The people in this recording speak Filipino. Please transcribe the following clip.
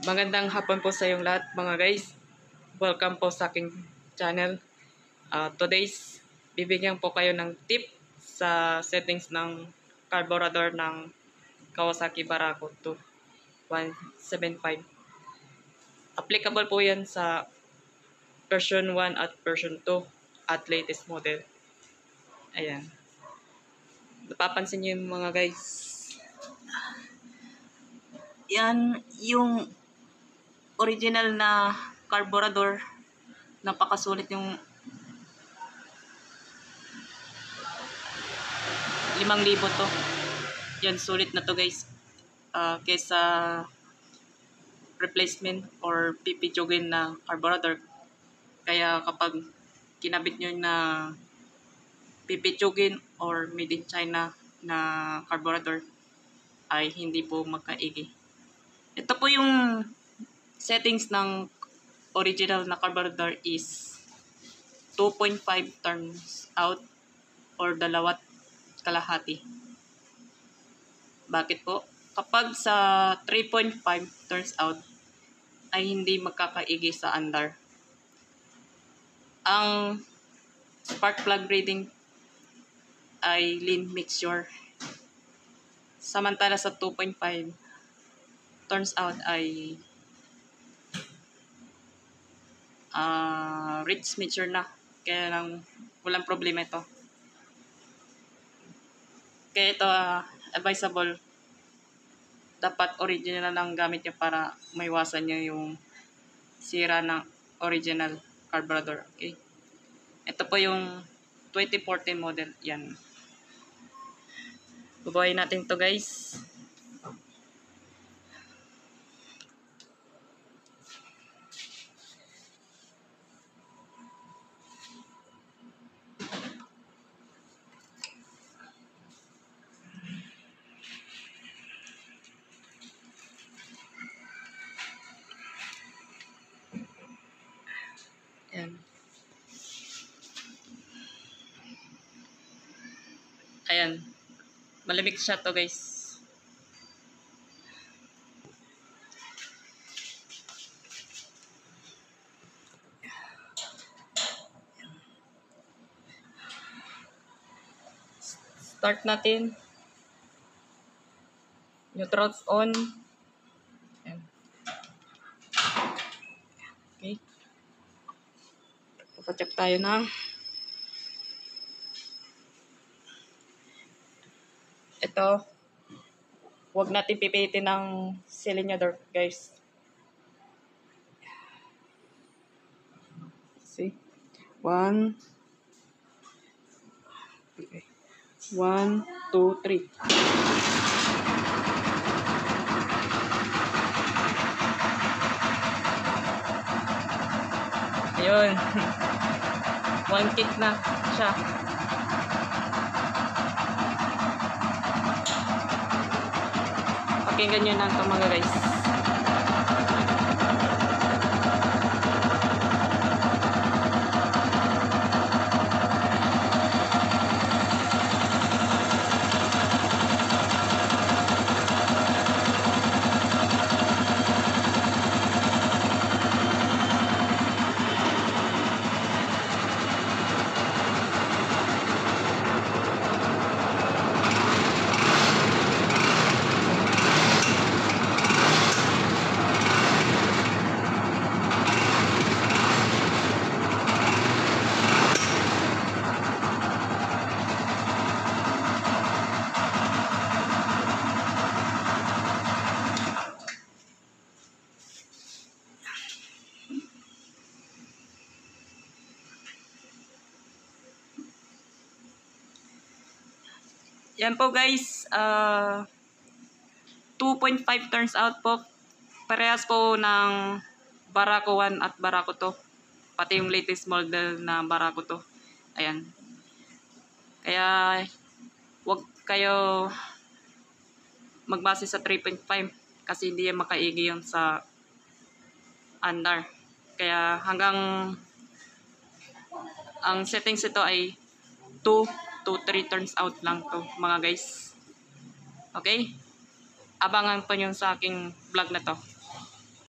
Magandang hapon po sa iyong lahat mga guys. Welcome po sa aking channel. Today's bibigyan po kayo ng tip sa settings ng carburetor ng Kawasaki Barako 2175. Applicable po yan sa version 1 at version 2 at latest model. Ayan. Napapansin niyo yung mga guys. Yan yung original na carburetor. Napakasulit yung 5,000 to. Yan, sulit na to guys. Kesa replacement or pipitsugin na carburetor. Kaya kapag kinabit nyo na pipitsugin or made in China na carburetor ay hindi po magkaigi. Ito po yung settings ng original na carburetor is 2.5 turns out or 2.5. Bakit po? Kapag sa 3.5 turns out ay hindi magkakaigi sa andar. Ang spark plug reading ay lean mixture. Samantala sa 2.5 turns out ay rich mixture na. Kaya lang walang problema ito. Kaya ito advisable. Dapat original lang gamit nyo para maiwasan nyo yung sira ng original carburetor. Okay. Ito po yung 2014 model. Yan. Bubuhayin natin to guys. Ayan. Ayan. Malamig siya to guys. Start natin. Neutrals on. Ayan. Okay. Papacheck tayo ng ito. Huwag natin pipitin ng cylinder guys. See? 1, 2, 3. Ayun. 1 kick na siya. Pakinggan nyo na ito mga guys. Yan po guys, 2.5 turns out po. Parehas po ng Barako 1 at Barako 2. Pati yung latest model na Barako 2. Ayan. Kaya wag kayo magbase sa 3.5 kasi hindi yan makaigi yun sa andar. Kaya hanggang ang settings ito ay 2 to 3 turns out lang to mga guys. Okay? Abangan po nyo sa aking vlog na to.